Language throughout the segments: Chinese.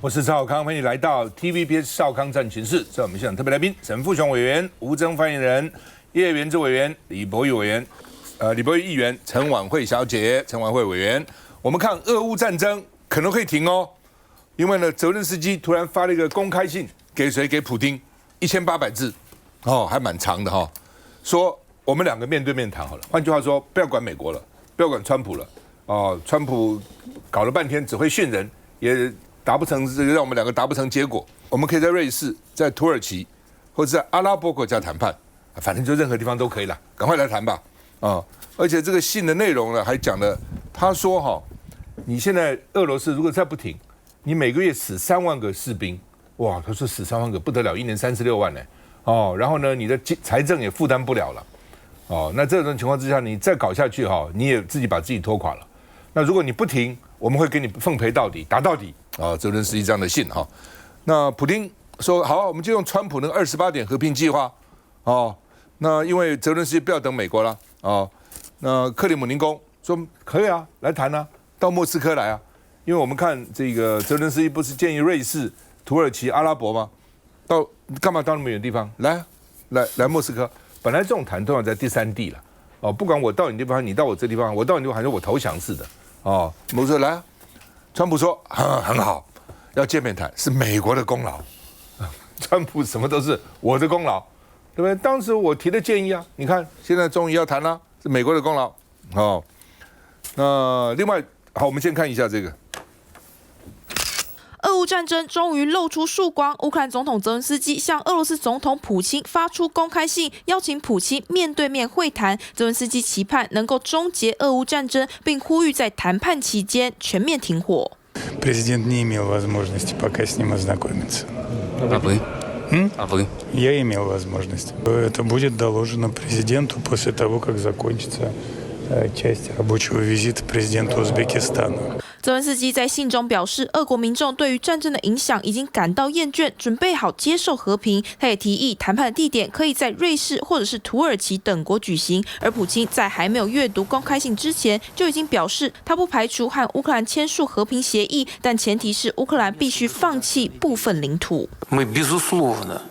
我是赵少康，欢迎你来到 TVBS 少康战情室。在我们现场特别来宾，沈富雄委员、吴征发言人、叶元之委员、李博玉委员、李博玉议员、陈婉慧小姐、陈婉慧委员。我们看俄乌战争可能会停哦，因为呢，泽连斯基突然发了一个公开信给谁？给普丁，1800字，哦，还蛮长的哈、哦。说我们两个面对面谈好了。换句话说，不要管美国了，不要管川普了。哦，川普搞了半天只会训人，也达不成这个，让我们两个达不成结果。我们可以在瑞士、在土耳其，或者在阿拉伯国家谈判，反正就任何地方都可以了，赶快来谈吧。啊，而且这个信的内容呢，还讲了，他说哈，你现在俄罗斯如果再不停，你每个月死3万个士兵，哇，他说死3万个不得了，1年36万呢。哦，然后呢，你的财政也负担不了了。哦，那这种情况之下，你再搞下去哈，你也自己把自己拖垮了。那如果你不停，我们会给你奉陪到底，打到底。啊，泽连斯基这样的信哈。那普丁说好，我们就用川普那个28点和平计划。哦，那因为泽连斯基不要等美国了。哦，那克里姆林宫说可以啊，来谈啊，到莫斯科来啊。因为我们看这个泽连斯基不是建议瑞士、土耳其、阿拉伯吗？干嘛到那么远的地方？来莫斯科。本来这种谈通常在第3地了。哦，不管我到你地方，你到我这地方，我到你地方，好像我投降似的。哦，我说来啊，川普说很好，要见面谈是美国的功劳，川普什么都是我的功劳，对不对？当时我提的建议啊，你看现在终于要谈了，是美国的功劳。哦，那另外好，我们先看一下这个。俄乌战争终于露出曙光，乌克兰总统泽连斯基向俄罗斯总统普京发出公开信，邀请普京面对面会谈。泽连斯基期盼能够终结俄乌战争，并呼吁在谈判期间全面停火。Президент не имел возможности пока с ним ознакомиться. А вы? А вы? Я имел возможность. Это будет доложено президенту после того, как закончится часть рабочего визита президента Узбекистана. 泽连斯基在信中表示，俄国民众对于战争的影响已经感到厌倦，准备好接受和平。他也提议谈判的地点可以在瑞士或者是土耳其等国举行。而普京在还没有阅读公开信之前，就已经表示他不排除和乌克兰签署和平协议，但前提是乌克兰必须放弃部分领土。Мы безусловно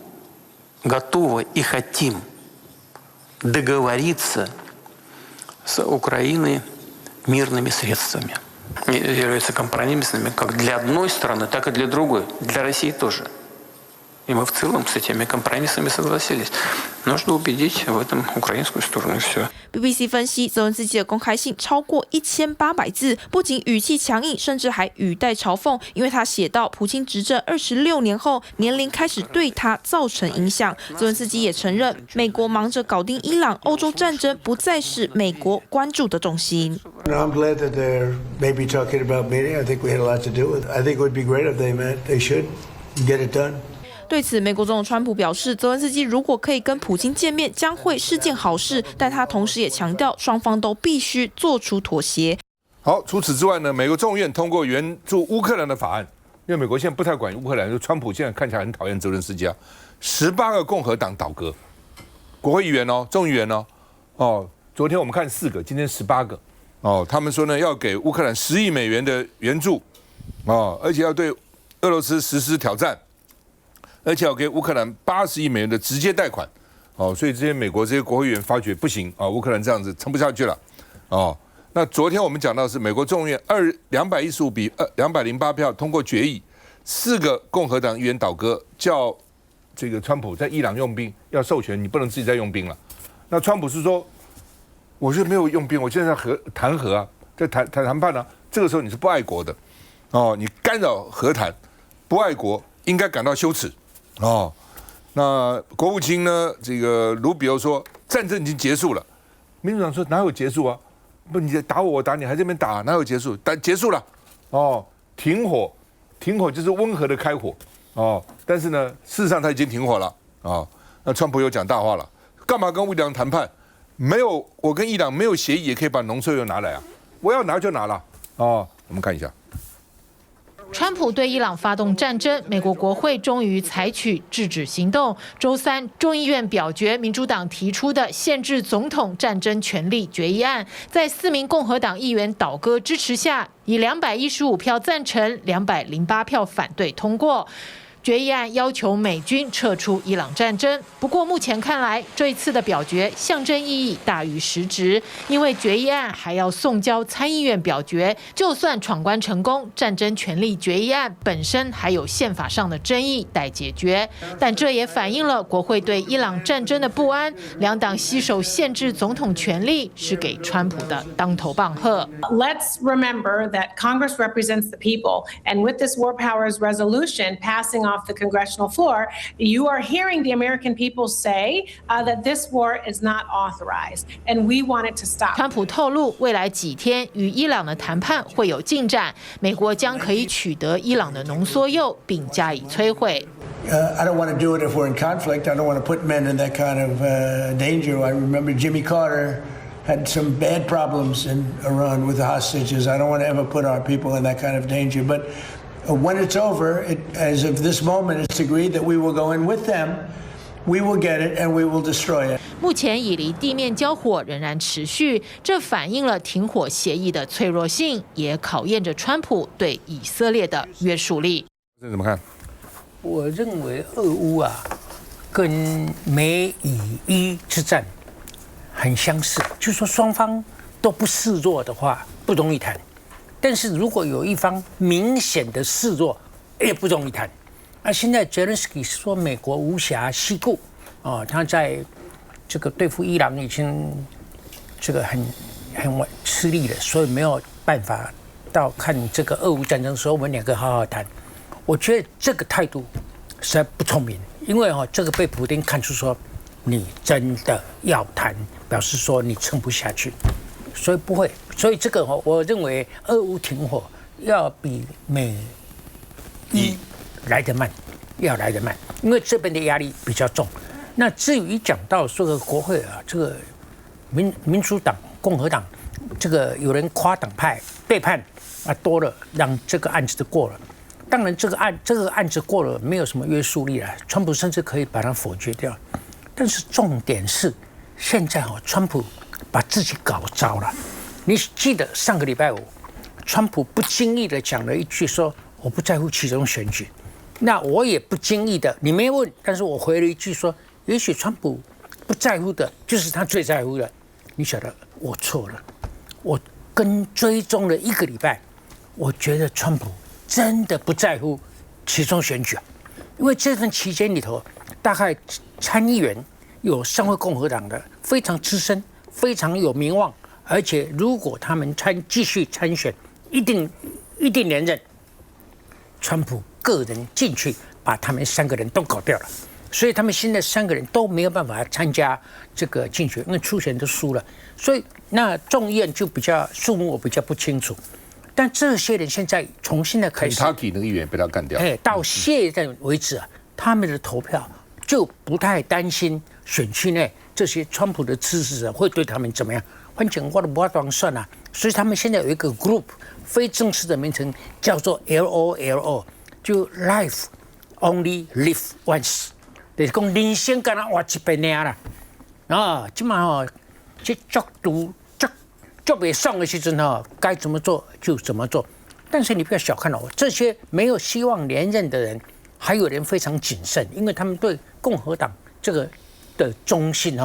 готовы и хотим договориться с Украиной мирными средствами. Являются компромиссными как для одной стороны, так и для другой, для России тоже. И мы в целом с этими компромиссами согласились. Нужно убедить в этом украинскую сторону, и все. BBC 分析，泽连斯基的公开信超过1800字，不仅语气强硬，甚至还语带嘲讽。因为他写到，普京执政26年后，年龄开始对他造成影响。泽连斯基也承认，美国忙着搞定伊朗，欧洲战争不再是美国关注的重心。I'm glad that they're maybe talking about meeting. I think we had a lot to do with it. I think it would be great if they met. They should get it done. 对此，美国总统川普表示，泽连斯基如果可以跟普京见面，将会是件好事。但他同时也强调，双方都必须做出妥协。好，除此之外呢，美国众议院通过援助乌克兰的法案，因为美国现在不太管乌克兰，就川普现在看起来很讨厌泽连斯基啊。18个共和党倒戈，国会议员哦，众议员哦，昨天我们看4个，今天18个哦，他们说呢要给乌克兰10亿美元的援助哦，而且要对俄罗斯实施挑战。而且要给乌克兰80亿美元的直接贷款，哦，所以这些美国这些国会议员发觉不行啊，乌克兰这样子撑不下去了，哦，那昨天我们讲到是美国众议院215比208票通过决议，4个共和党议员倒戈，叫这个川普在伊朗用兵，要授权你不能自己再用兵了。那川普是说，我是没有用兵，我现在在谈和啊，在谈判啊，这个时候你是不爱国的，哦，你干扰和谈，不爱国，应该感到羞耻。哦，那国务卿呢？这个卢比欧说战争已经结束了，民主党说哪有结束啊？不，你打我，我打你，还在那边打，哪有结束？结束了，哦，停火就是温和的开火，哦，但是呢，事实上他已经停火了，哦，那川普又讲大话了，干嘛跟伊朗谈判？没有，我跟伊朗没有协议，也可以把农税又拿来啊，我要拿就拿了，哦，我们看一下。川普对伊朗发动战争，美国国会终于采取制止行动。周三，众议院表决民主党提出的限制总统战争权利决议案，在4名共和党议员倒戈支持下，以215票赞成、208票反对通过。决议案要求美军撤出伊朗战争，不过目前看来，这一次的表决象征意义大于实质，因为决议案还要送交参议院表决。就算闯关成功，战争权利决议案本身还有宪法上的争议待解决，但这也反映了国会对伊朗战争的不安。两党携手限制总统权力，是给川普的当头棒喝。Let's remember that Congress represents the people, and with this war powers resolution passing off the congressional floor, you are hearing the American people say that this war is not authorized, and we want it to stop. 川普透露，未来几天与伊朗的谈判会有进展，美国将可以取得伊朗的浓缩铀，并加以摧毁。I don't want to do it if we're in conflict. I don't want to put men in that kind of danger. I remember Jimmy Carter had some bad problems in Iran with the hostages. I don't want to ever put our people in that kind of danger. But when it's over, as of this moment, it's agreed that we will go in with them. We will get it and we will destroy it. 目前以离地面交火仍然持续，这反映了停火协议的脆弱性，也考验着川普对以色列的约束力。这怎么看？我认为俄乌跟美以伊之战很相似，就是说双方都不示弱的话不容易谈，但是如果有一方明显的示弱，也不容易谈。现在泽连斯基说美国无暇西顾他在这个对付伊朗已经这个很吃力了，所以没有办法到看这个俄乌战争的时候，我们两个好好谈。我觉得这个态度实在不聪明，因为这个被普丁看出说你真的要谈，表示说你撑不下去，所以不会。所以这个我认为俄乌停火要比美伊来得慢，要来得慢，因为这边的压力比较重。那至于讲到这个国会这个民主党、共和党，这个有人夸党派背叛多了，让这个案子过了。当然，这个案子过了，没有什么约束力了，川普甚至可以把它否决掉。但是重点是，现在川普把自己搞糟了。你记得上个礼拜五，川普不经意的讲了一句说：“我不在乎其中选举。”那我也不经意的，你没问，但是我回了一句说：“也许川普不在乎的，就是他最在乎的。”你晓得，我错了。我跟追踪了1个礼拜，我觉得川普真的不在乎其中选举因为这段期间里头，大概参议员有3位共和党的非常资深、非常有名望，而且如果他们继续参选，一定连任。川普个人进去把他们3个人都搞掉了，所以他们现在3个人都没有办法参加这个竞选，因为初选都输了。所以那众议院就比较数目我比较不清楚。但这些人现在从现在开始 ，Kentucky 那个议员被他干掉，到现在为止他们的投票就不太担心选区内这些川普的支持者会对他们怎么样。反正我都不当算了，所以他们现在有一个 group 非正式的名称叫做 LOLO， 就 Life Only Live Once， 就是讲人生敢若活一遍尔啦。今嘛这足袂爽的时阵该怎么做就怎么做。但是你不要小看这些没有希望连任的人，还有人非常谨慎，因为他们对共和党这个的忠心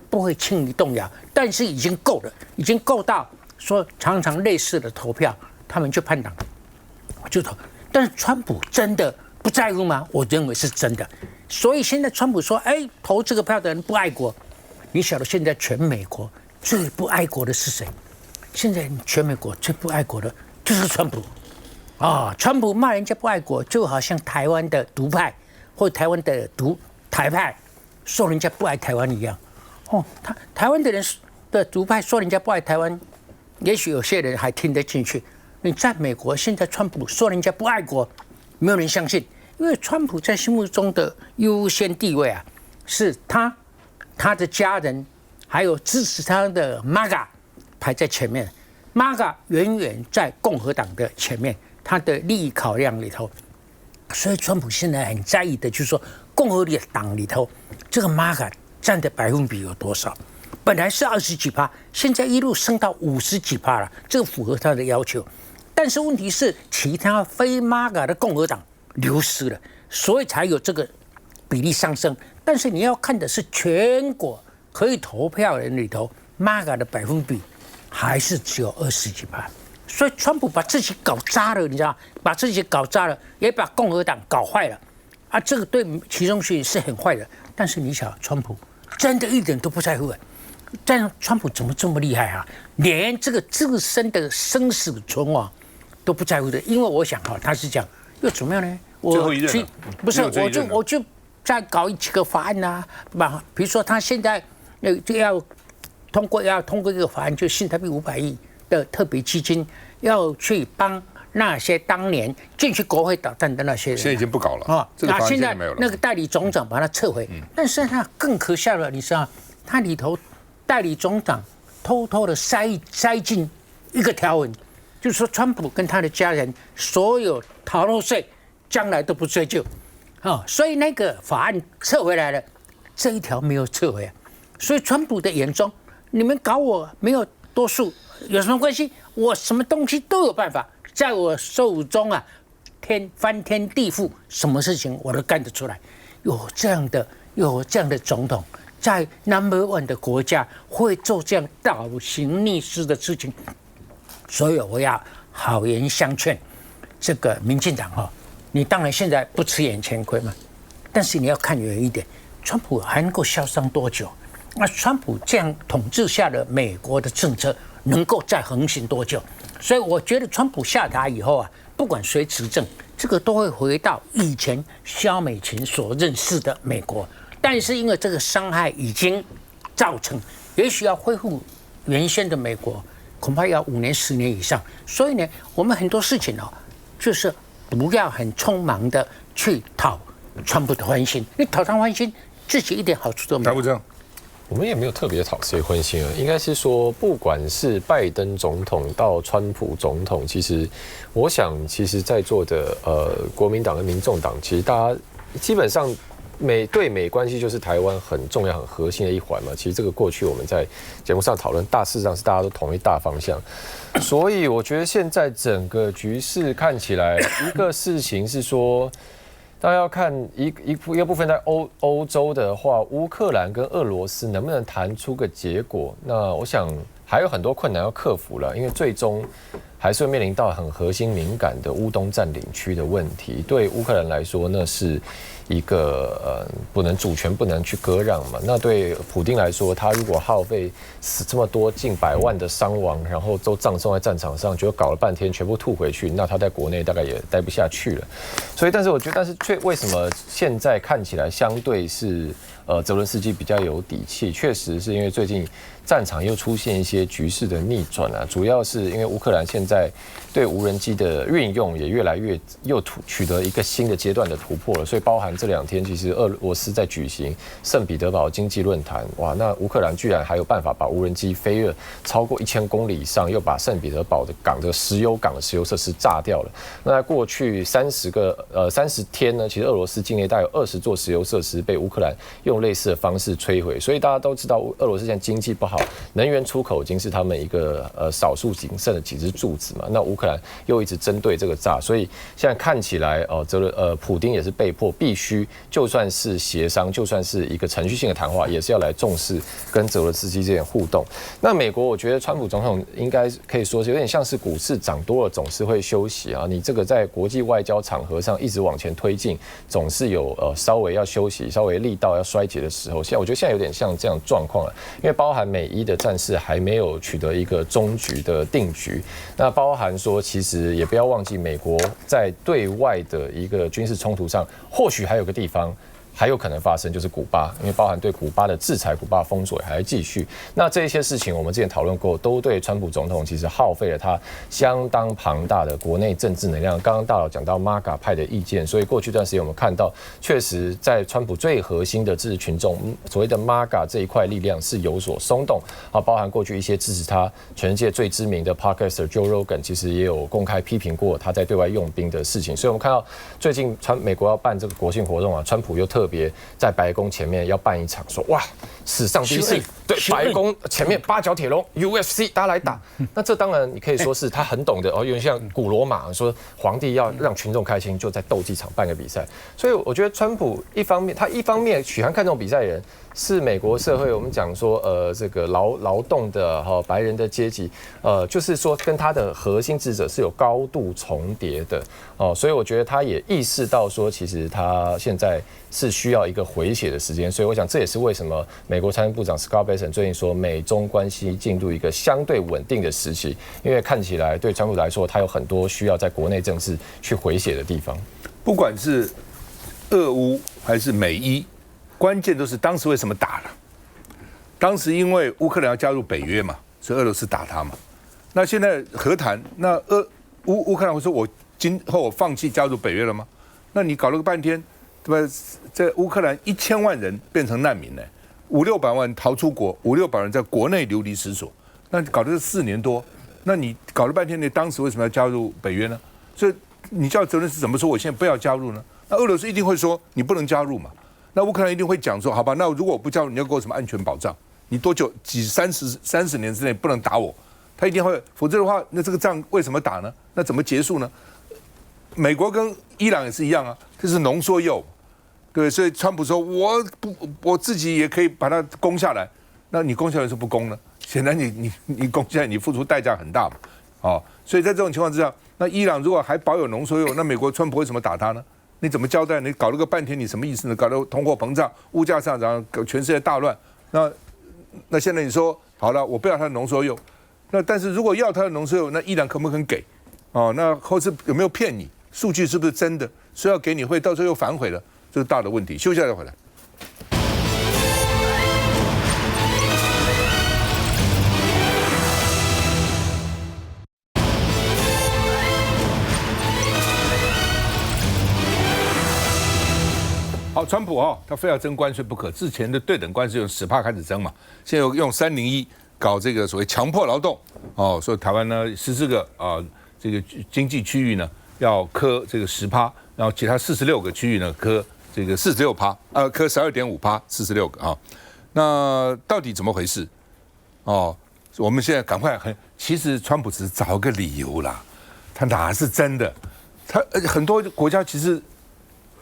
不会轻易动摇。但是已经够了，已经够到说常常类似的投票，他们就叛党就投。但是川普真的不在乎吗？我认为是真的。所以现在川普说，投这个票的人不爱国。你晓得现在全美国最不爱国的是谁？现在全美国最不爱国的就是川普川普骂人家不爱国，就好像台湾的独派或台湾的台派说人家不爱台湾一样。台湾的人的独派说人家不爱台湾，也许有些人还听得进去。你在美国现在川普说人家不爱国，没有人相信，因为川普在心目中的优先地位是他的家人还有支持他的 MAGA 排在前面，MAGA 远远在共和党的前面，他的利益考量里头，所以川普现在很在意的就是说，共和党里头这个 MAGA 占的百分比有多少？本来是20几%，现在一路升到50几%了，这个符合他的要求。但是问题是，其他非 MAGA 的共和党流失了，所以才有这个比例上升。但是你要看的是全国可以投票的人里头 ，MAGA 的百分比还是只有20几%。所以川普把自己搞砸了，你知道，把自己搞砸了，也把共和党搞坏了，啊，这个对其中选是很坏的。但是你想，川普真的一点都不在乎。但川普怎么这么厉害啊？连这个自身的生死存亡都不在乎的。因为我想哈，他是讲又怎么样呢？最后一任不是，我就再搞几个法案呐，吧？比如说他现在就要通过一个法案，就新台币500亿的特别基金，要去帮那些当年进去国会导弹的那些人，现在已经不搞了啊。这个法案现在没有了。那个代理总长把它撤回，但是他更可笑了，你知道，他里头代理总长偷偷的塞进一个条文，就是说川普跟他的家人所有逃漏税将来都不追究，所以那个法案撤回来了，这一条没有撤回，所以川普的眼中，你们搞我没有多数有什么关系？我什么东西都有办法，在我手中啊，翻天地覆，什么事情我都干得出来。有这样的总统，在 No.1 的国家会做这样倒行逆施的事情，所以我要好言相劝，这个民进党你当然现在不吃眼前亏嘛，但是你要看远一点，川普还能够嚣张多久？那川普这样统治下的美国的政策能够再横行多久？所以我觉得川普下台以后啊，不管谁执政，这个都会回到以前萧美琴所认识的美国。但是因为这个伤害已经造成，也许要恢复原先的美国，恐怕要5年10年以上。所以呢，我们很多事情就是不要很匆忙的去讨川普的欢心，你讨他欢心，自己一点好处都没有。我们也没有特别讨谁欢心应该是说，不管是拜登总统到川普总统，其实我想，其实在座的国民党跟民众党，其实大家基本上对美关系就是台湾很重要、很核心的一环嘛。其实这个过去我们在节目上讨论，事实上是大家都同一大方向。所以我觉得现在整个局势看起来，一个事情是说，大家要看一个部分在欧洲的话，乌克兰跟俄罗斯能不能谈出个结果？那我想还有很多困难要克服了，因为最终还是会面临到很核心敏感的乌东占领区的问题。对乌克兰来说，那是一个主权不能去割让嘛。那对普丁来说，他如果耗费死这么多近100万的伤亡，然后都葬送在战场上，结果搞了半天全部吐回去，那他在国内大概也待不下去了。所以，但是我觉得，为什么现在看起来相对是泽伦斯基比较有底气？确实是因为最近战场又出现一些局势的逆转啊，主要是因为乌克兰现在对无人机的运用也越来越取得一个新的阶段的突破了，所以包含这2天其实俄罗斯在举行圣彼得堡经济论坛，哇，那乌克兰居然还有办法把无人机飞越超过1000公里以上，又把圣彼得堡的港的石油设施炸掉了。那在过去30天呢，其实俄罗斯境内大概有20座石油设施被乌克兰用类似的方式摧毁，所以大家都知道俄罗斯现在经济不好，能源出口已经是他们一个少数仅剩的几支柱子嘛。那乌克兰又一直针对这个炸，所以现在看起来普丁也是被迫必须，就算是协商，就算是一个程序性的谈话，也是要来重视跟泽伦斯基这点互动。那美国，我觉得川普总统应该可以说是有点像是股市涨多了总是会休息啊，你这个在国际外交场合上一直往前推进，总是有稍微要休息、稍微力道要衰竭的时候。我觉得现在有点像这样状况了，因为包含美伊的战事还没有取得一个终局的定局，那包含说其实也不要忘记，美国在对外的一个军事冲突上，或许还有个地方还有可能发生，就是古巴，因为包含对古巴的制裁、古巴封锁也还在继续。那这些事情我们之前讨论过，都对川普总统其实耗费了他相当庞大的国内政治能量。刚刚大佬讲到 MAGA 派的意见，所以过去一段时间我们看到，确实在川普最核心的支持群众，所谓的 MAGA 这一块力量是有所松动啊，包含过去一些支持他全世界最知名的 Podcaster Joe Rogan， 其实也有公开批评过他在对外用兵的事情。所以我们看到最近美国要办这个国庆活动啊，川普又特别在白宫前面要办一场，说哇，史上第一次，对，白宫前面8角铁笼 UFC， 大家来打。那这当然你可以说是他很懂得哦，有点像古罗马说皇帝要让群众开心，就在斗鸡场办个比赛。所以我觉得川普他一方面喜欢看这种比赛的人是美国社会，我们讲说这个劳动的白人的阶级，就是说跟他的核心支持者是有高度重叠的哦，所以我觉得他也意识到说，其实他现在是需要一个回血的时间，所以我想这也是为什么美国财政部长 Scott Bessent 最近说美中关系进入一个相对稳定的时期，因为看起来对川普来说，他有很多需要在国内政治去回血的地方。不管是俄乌还是美伊，关键都是当时为什么打了？当时因为乌克兰要加入北约嘛，所以俄罗斯打他嘛。那现在和谈，那乌克兰会说我今后我放弃加入北约了吗？那你搞了个半天，对吧？在乌克兰1000万人变成难民呢，500-600万逃出国，500-600人在国内流离失所，那搞的是4年多。那你搞了半天，你当时为什么要加入北约呢？所以你叫泽连斯基怎么说？我现在不要加入呢？那俄罗斯一定会说你不能加入嘛。那乌克兰一定会讲说，好吧，那如果我不加入，你要给我什么安全保障？你多久30年之内不能打我？他一定会，否则的话，那这个仗为什么打呢？那怎么结束呢？美国跟伊朗也是一样啊，这是浓缩铀，对，所以川普说我自己也可以把它攻下来，那你攻下来是不攻呢？显然你攻下来，你付出代价很大嘛，哦，所以在这种情况之下，那伊朗如果还保有浓缩铀，那美国川普为什么打他呢？你怎么交代？你搞了个半天，你什么意思呢？搞得通货膨胀、物价上涨，全世界大乱。那现在你说好了，我不要他的浓缩铀，那但是如果要他的浓缩铀，那伊朗肯不肯给？哦，那或是有没有骗你？数据是不是真的？说要给你会，到时候又反悔了，这是大的问题。休息一下再回来。好，川普他非要征关税不可。之前的对等关税用10%开始征嘛，现在用301搞这个所谓强迫劳动哦，所以台湾呢14个这个经济区域呢要科这个10%，然后其他46个区域呢科这个46%，科12.5%，46个啊。那到底怎么回事？哦，我们现在赶快其实川普只是找个理由啦，他哪是真的？他很多国家其实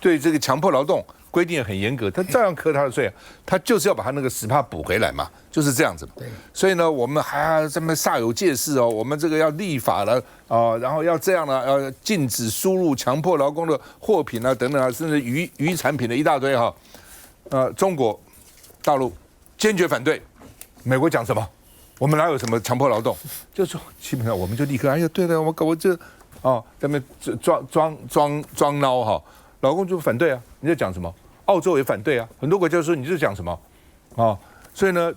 对这个强迫劳动规定也很严格，他照样课他的税啊，他就是要把他那个10%补回来嘛，就是这样子嘛。所以呢，我们还要这么煞有介事哦，我们这个要立法了然后要这样了，要禁止输入强迫劳工的货品啊，等等啊，甚至渔产品的一大堆哈。中国大陆坚决反对，美国讲什么？我们哪有什么强迫劳动？就说基本上我们就立刻，哎呀，对了，我这在那边装孬哈。老公就反对啊！你在讲什么？澳洲也反对啊！很多国家说你在讲什么所以呢，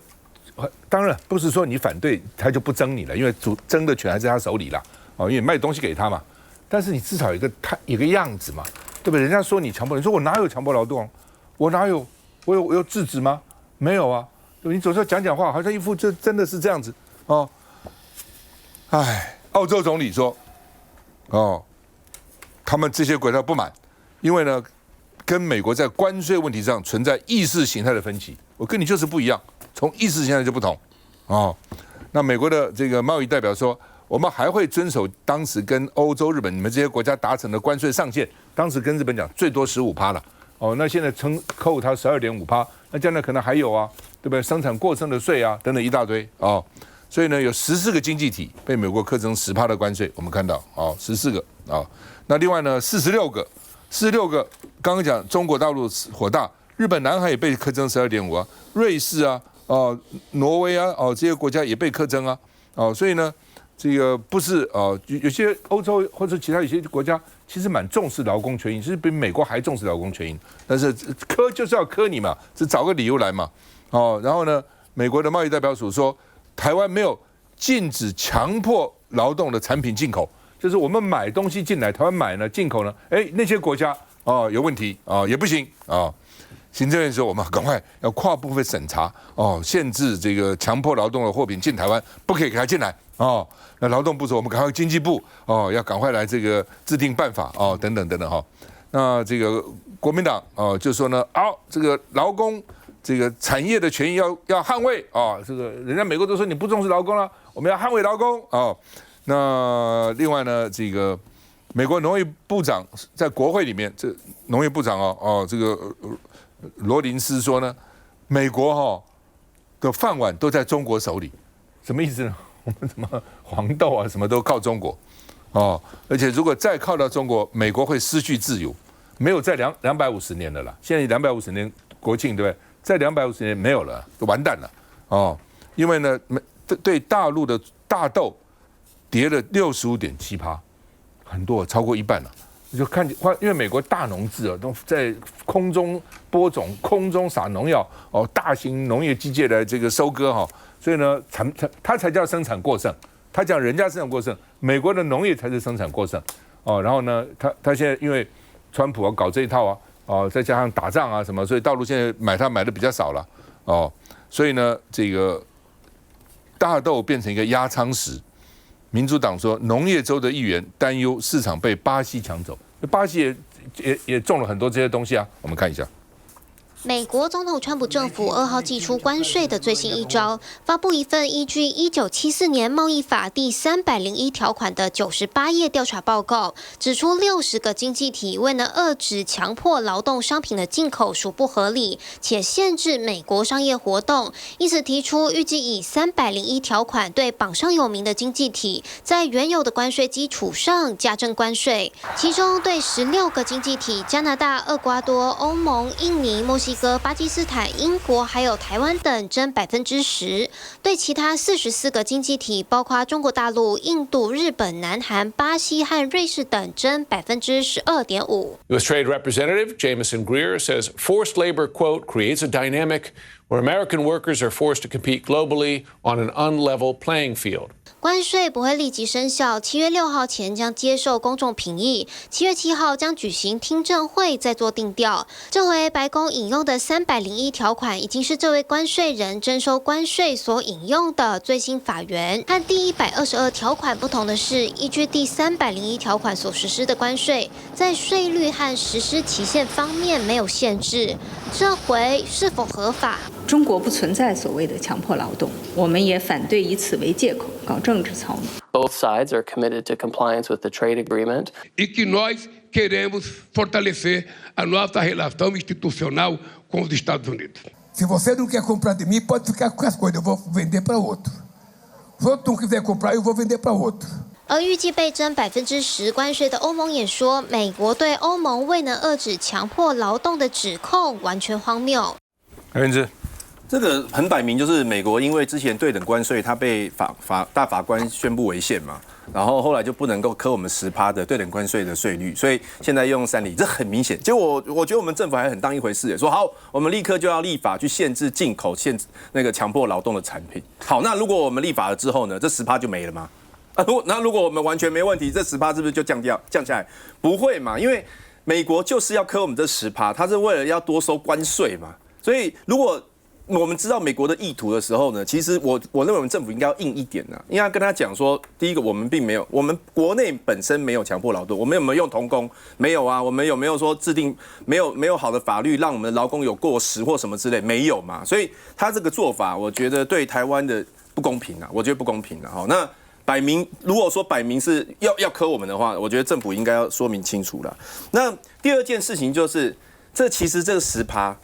当然不是说你反对他就不征你了，因为征的权还在他手里啦因为卖东西给他嘛。但是你至少有一个样子嘛，对不对？人家说你强迫，你说我哪有强迫劳动？我哪有？我有制止吗？没有啊！对吧？你总是要讲话，好像一副这真的是这样子澳洲总理说他们这些国家不满。因为呢，跟美国在关税问题上存在意识形态的分歧，我跟你就是不一样，从意识形态就不同那美国的这个贸易代表说，我们还会遵守当时跟欧洲、日本你们这些国家达成的关税上限，当时跟日本讲最多15%了那现在扣它12.5%，那将来可能还有对不对？生产过剩的税等等一大堆所以呢，有14个经济体被美国课征10%的关税，我们看到14个那另外呢46个，刚刚讲中国大陆火大，日本、南海也被课征12.5%瑞士挪威这些国家也被课征所以呢，这个不是有些欧洲或者其他有些国家其实蛮重视劳工权益，是比美国还重视劳工权益。但是磕就是要磕你嘛，是找个理由来嘛。然后呢，美国的贸易代表署说，台湾没有禁止强迫劳动的产品进口，就是我们买东西进来，台湾买呢，进口呢，那些国家有问题也不行行政院说，我们赶快要跨部分审查限制这个强迫劳动的货品进台湾，不可以给他进来那劳动部说，我们赶快经济部要赶快来这个制定办法等等等等那这个国民党就说呢，这个劳工这个产业的权益要捍卫这个人家美国都说你不重视劳工了，我们要捍卫劳工那另外呢，这个美国农业部长在国会里面，这农业部长这个罗林斯说呢，美国的饭碗都在中国手里，什么意思呢？我们什么黄豆啊，什么都靠中国而且如果再靠到中国，美国会失去自由，没有在250年了啦，现在250年国庆对不对？在250年没有了，就完蛋了因为呢，对大陆的大豆跌了65.7%，很多超过一半了。就看，因为美国大农资都在空中播种、空中撒农药大型农业机械的这个收割所以呢，它才叫生产过剩，它讲人家生产过剩，美国的农业才是生产过剩然后呢，他现在因为川普搞这一套再加上打仗什么，所以大陆现在买的比较少了所以呢，这个大豆变成一个压舱石。民主党说，农业州的议员担忧市场被巴西抢走，巴西也种了很多这些东西我们看一下。美国总统川普政府2号祭出关税的最新一招，发布一份依据1974年贸易法第301条款的98页调查报告，指出60个经济体未能遏制强迫劳动商品的进口属不合理，且限制美国商业活动，因此提出预计以301条款对榜上有名的经济体，在原有的关税基础上加征关税，其中对16个经济体加拿大、厄瓜多、欧盟、印尼、墨西哥、巴基斯坦、英国还有台湾等征10%，对其他44个经济体，包括中国大陆、印度、日本、南韩、巴西和瑞士等征12.5%。U.S. Trade Representative Jameson Greer says forced labor, quote, creates a dynamic where American workers are forced to compete globally on an unlevel playing field. 关税不会立即生效，7月6号前将接受公众评议，7月7号将举行听证会，再做定调。这回白宫引用的301条款，已经是这位关税人征收关税所引用的最新法源。和第122条款不同的是，依据第301条款所实施的关税，在税率和实施期限方面没有限制。这回是否合法？中国不存在所谓的强迫劳动，我们也反对以此为借口搞政治操弄。Both sides are committed to compliance with the trade agreement. E que nós queremos fortalecer a nossa relação institucional com os Estados Unidos. Se você não quer comprar de mim, pode ficar com as coisas, eu vou vender para outro. Se outro não quiser comprar, eu vou vender para outro. 而预计被征10%关税的欧盟也说，美国对欧盟未能遏制强迫劳动的指控完全荒谬。袁之，这个很摆明就是美国因为之前对等关税，它被大法官宣布违宪嘛，然后后来就不能够科我们10%的对等关税的税率，所以现在用3厘，这很明显。结果我觉得我们政府还很当一回事，说好，我们立刻就要立法去限制进口、限制那个强迫劳动的产品。好，那如果我们立法了之后呢，这10%就没了吗？那如果我们完全没问题，这10%是不是就降下来？不会嘛，因为美国就是要科我们这10%，它是为了要多收关税嘛。所以如果我们知道美国的意图的时候呢，其实我认为我们政府应该要硬一点应该跟他讲说，第一个我们并没有，我们国内本身没有强迫劳动，我们有没有用童工？没有啊，我们有没有说制定没有好的法律让我们的劳工有过时或什么之类？没有嘛，所以他这个做法，我觉得对台湾的不公平我觉得不公平那摆明，如果说摆明是要科我们的话，我觉得政府应该要说明清楚了。那第二件事情就是，其实这个10%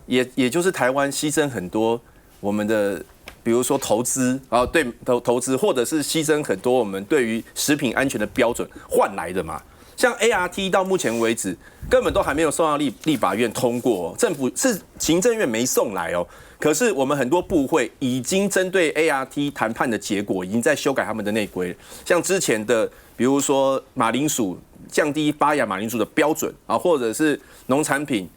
也就是台湾牺牲很多我们的，比如说投资对投资，或者是牺牲很多我们对于食品安全的标准换来的嘛。像 ART 到目前为止根本都还没有送到立法院通过政府是行政院没送来可是我们很多部会已经针对 ART 谈判的结果，已经在修改他们的内规，像之前的，比如说马铃薯降低发芽马铃薯的标准啊，或者是农产品。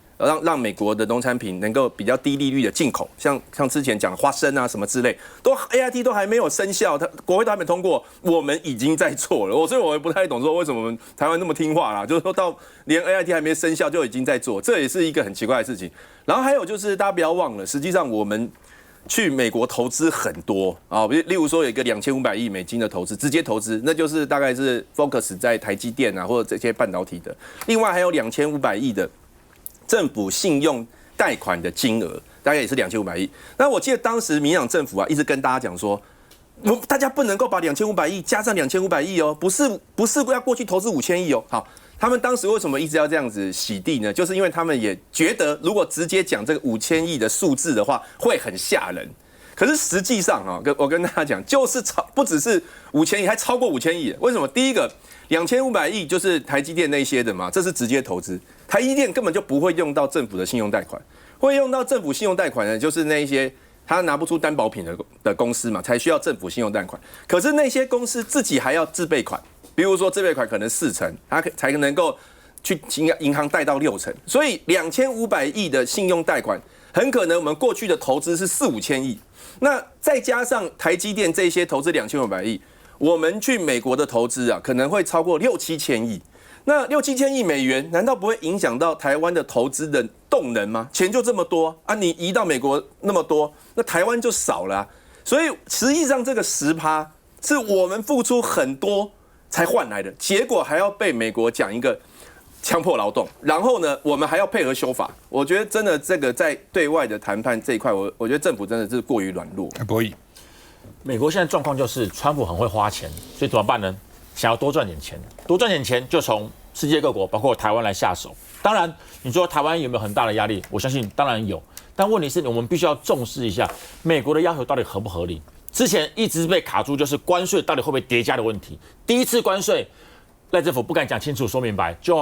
让美国的农产品能够比较低利率的进口，像之前讲的花生啊什么之类，都 ART 都还没有生效，国会都还没通过，我们已经在做了。所以我也不太懂说为什么我们台湾那么听话啦，就是说到连 ART 还没生效就已经在做，这也是一个很奇怪的事情。然后还有就是大家不要忘了，实际上我们去美国投资很多啊，例如说有一个2500亿美金的投资，直接投资，那就是大概是 focus 在台积电啊或者这些半导体的，另外还有2500亿的。政府信用贷款的金额大概也是2500亿。那我记得当时民进党政府啊，一直跟大家讲说，大家不能够把2500亿加上2500亿哦，不是要过去投资5000亿哦。好，他们当时为什么一直要这样子洗地呢？就是因为他们也觉得，如果直接讲这个5000亿的数字的话，会很吓人。可是实际上啊，我跟大家讲，就是不只是5000亿，还超过5000亿。为什么？第一个，2500亿就是台积电那些的嘛，这是直接投资。台积电根本就不会用到政府的信用贷款，会用到政府信用贷款的，就是那一些他拿不出担保品的公司嘛，才需要政府信用贷款。可是那些公司自己还要自备款，比如说自备款可能40%，他才能够去银行贷到60%。所以2500亿的信用贷款，很可能我们过去的投资是4、5千亿。那再加上台积电这些投资2500亿，我们去美国的投资啊，可能会超过6、7千亿。那6、7千亿美元，难道不会影响到台湾的投资的动能吗？钱就这么多啊，你移到美国那么多，那台湾就少了啊。所以实际上这个10%是我们付出很多才换来的，结果还要被美国讲一个强迫劳动，然后呢，我们还要配合修法。我觉得真的这个在对外的谈判这一块，我觉得政府真的是过于软弱。博弈，美国现在状况就是川普很会花钱，所以怎么办呢？想要多赚点钱，多赚点钱就从世界各国，包括台湾来下手。当然，你说台湾有没有很大的压力？我相信当然有，但问题是我们必须要重视一下美国的要求到底合不合理。之前一直被卡住，就是关税到底会不会叠加的问题。第一次关税，赖政府不敢讲清楚、说明白，就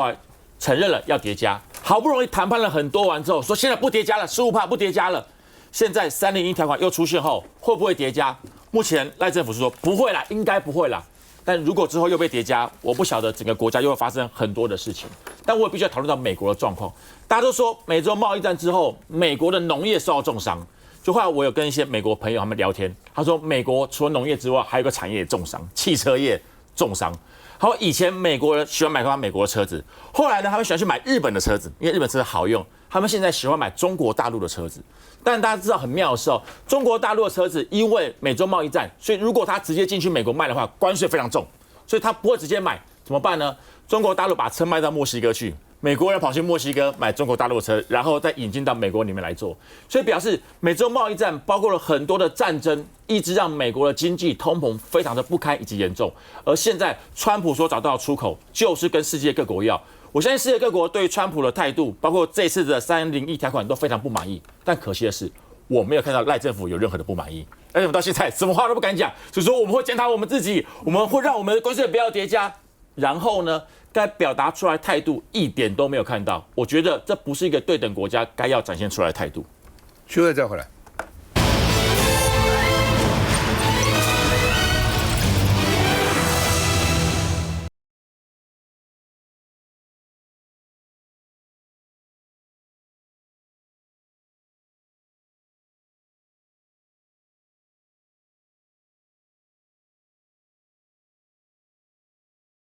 承认了要叠加。好不容易谈判了很多完之后，说现在不叠加了，15%不叠加了。现在301条款又出现后，会不会叠加？目前赖政府是说不会啦，应该不会啦。但如果之后又被叠加，我不晓得整个国家又会发生很多的事情。但我也必须要讨论到美国的状况。大家都说美洲贸易战之后，美国的农业受到重伤。就后来我有跟一些美国朋友他们聊天，他说美国除了农业之外，还有一个产业重伤，汽车业重伤。他说以前美国人喜欢买美国的车子，后来呢，他们喜欢去买日本的车子，因为日本车子好用。他们现在喜欢买中国大陆的车子。但大家知道很妙的是哦，中国大陆的车子因为美洲贸易战，所以如果他直接进去美国卖的话，关税非常重，所以他不会直接买，怎么办呢？中国大陆把车卖到墨西哥去，美国人跑去墨西哥买中国大陆的车，然后再引进到美国里面来做，所以表示美洲贸易战包括了很多的战争，一直让美国的经济通膨非常的不堪以及严重。而现在川普所找到的出口，就是跟世界各国要。我相信世界各国对川普的态度，包括这次的301条款都非常不满意。但可惜的是，我没有看到赖政府有任何的不满意。而且我们到现在什么话都不敢讲，所以说我们会检讨我们自己，我们会让我们的关税不要叠加。然后呢，该表达出来的态度一点都没有看到。我觉得这不是一个对等国家该要展现出来的态度。休息再回来。